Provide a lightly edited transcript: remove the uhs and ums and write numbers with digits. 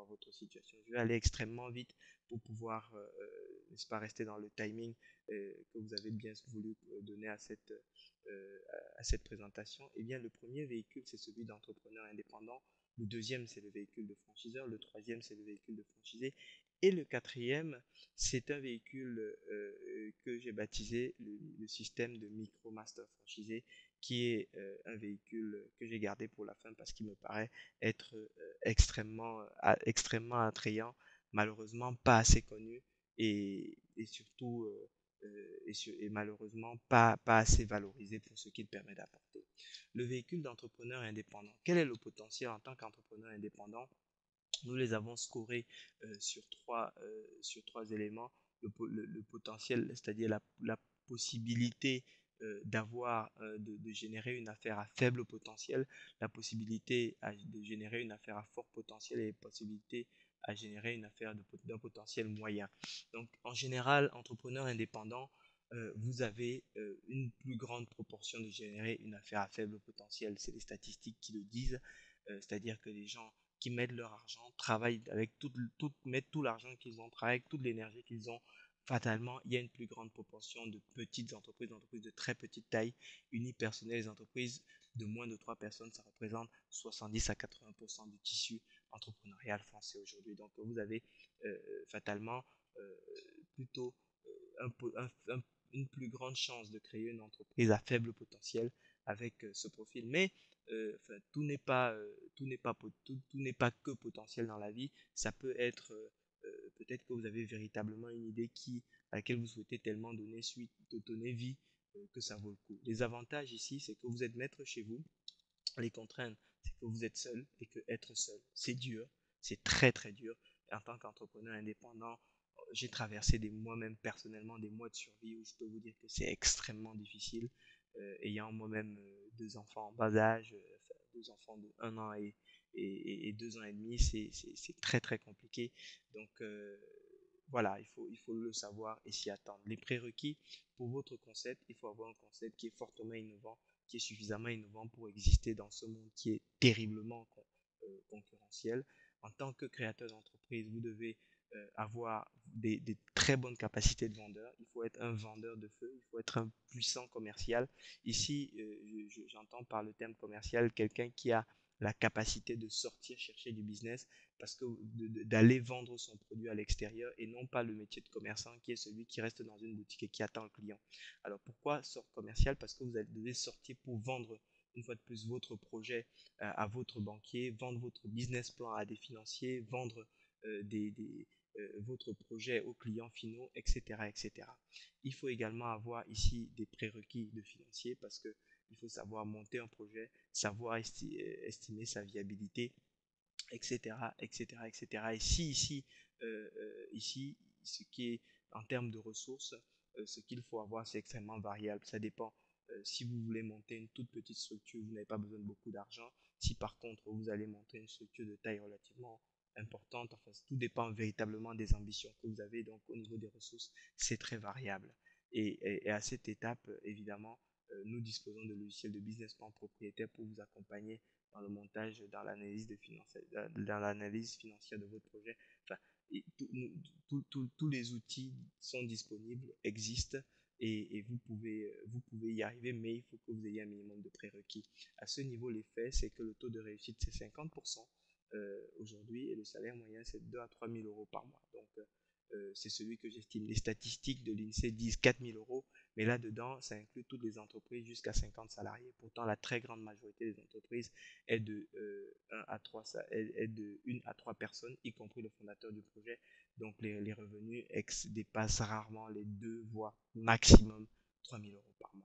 votre situation. Je vais aller extrêmement vite pour pouvoir, n'est-ce pas, rester dans le timing que vous avez bien voulu donner euh, à cette présentation. Eh bien, le premier véhicule, c'est celui d'entrepreneur indépendant. Le deuxième, c'est le véhicule de franchiseur. Le troisième, c'est le véhicule de franchisé. Et le quatrième, c'est un véhicule que j'ai baptisé le système de micro-master franchisé, qui est un véhicule que j'ai gardé pour la fin parce qu'il me paraît être extrêmement attrayant, malheureusement pas assez connu et surtout et malheureusement pas assez valorisé pour ce qu'il permet d'apporter. Le véhicule d'entrepreneur indépendant. Quel est le potentiel en tant qu'entrepreneur indépendant? Nous les avons scorés sur trois éléments. Le potentiel, c'est-à-dire la possibilité de générer une affaire à faible potentiel, la possibilité de générer une affaire à fort potentiel et la possibilité à générer une affaire d'un potentiel moyen. Donc, en général, entrepreneur indépendant, vous avez une plus grande proportion de générer une affaire à faible potentiel. C'est les statistiques qui le disent, c'est-à-dire que les gens qui mettent leur argent, travaillent avec mettent tout l'argent qu'ils ont, travaillent avec toute l'énergie qu'ils ont, fatalement, il y a une plus grande proportion de petites entreprises, d'entreprises de très petite taille, unipersonnelles, les entreprises de moins de 3 personnes, ça représente 70 à 80% du tissu entrepreneurial français aujourd'hui. Donc, vous avez fatalement euh, plutôt une plus grande chance de créer une entreprise à faible potentiel avec ce profil. Mais tout n'est pas tout n'est pas que potentiel dans la vie. Ça peut être peut-être que vous avez véritablement une idée à laquelle vous souhaitez tellement donner vie que ça vaut le coup. Les avantages ici, c'est que vous êtes maître chez vous. Les contraintes, c'est que vous êtes seul et que être seul, c'est dur, c'est très très dur. En tant qu'entrepreneur indépendant, j'ai traversé moi-même personnellement des mois de survie où je peux vous dire que c'est extrêmement difficile. Ayant moi-même deux enfants en bas âge, enfin, deux enfants de 1 an et 2 ans et demi, c'est très très compliqué. Donc voilà, il faut le savoir et s'y attendre. Les prérequis pour votre concept, il faut avoir un concept qui est fortement innovant, qui est suffisamment innovant pour exister dans ce monde qui est terriblement concurrentiel. En tant que créateur d'entreprise, vous devez avoir des très bonnes capacités de vendeur. Il faut être un vendeur de feu, il faut être un puissant commercial. Ici, j'entends par le terme commercial quelqu'un qui a la capacité de sortir chercher du business parce que d'aller vendre son produit à l'extérieur et non pas le métier de commerçant qui est celui qui reste dans une boutique et qui attend le client. Alors pourquoi sort commercial? Parce que vous devez sortir pour vendre une fois de plus votre projet à votre banquier, vendre votre business plan à des financiers, vendre votre projet aux clients finaux, etc., etc. Il faut également avoir ici des prérequis de financiers parce que il faut savoir monter un projet, savoir estimer sa viabilité, etc., etc., etc. Et si ici, ce qui est en termes de ressources, ce qu'il faut avoir, c'est extrêmement variable. Ça dépend. Si vous voulez monter une toute petite structure, vous n'avez pas besoin de beaucoup d'argent. Si par contre, vous allez monter une structure de taille relativement importante, enfin, tout dépend véritablement des ambitions que vous avez. Donc, au niveau des ressources, c'est très variable. Et à cette étape, évidemment, nous disposons de logiciels de business plan propriétaires pour vous accompagner dans le montage, dans l'analyse financière de votre projet. Enfin, tous les outils sont disponibles, existent et vous pouvez y arriver, mais il faut que vous ayez un minimum de prérequis. À ce niveau, l'effet, c'est que le taux de réussite, c'est 50% aujourd'hui et le salaire moyen, c'est 2 à 3 000 euros par mois. Donc, c'est celui que j'estime. Les statistiques de l'INSEE disent 4 000 euros, mais là-dedans, ça inclut toutes les entreprises jusqu'à 50 salariés. Pourtant, la très grande majorité des entreprises est de, 1 à 3, est de 1 à 3 personnes, y compris le fondateur du projet. Donc, les revenus dépassent rarement les 2, voire maximum 3 000 euros par mois.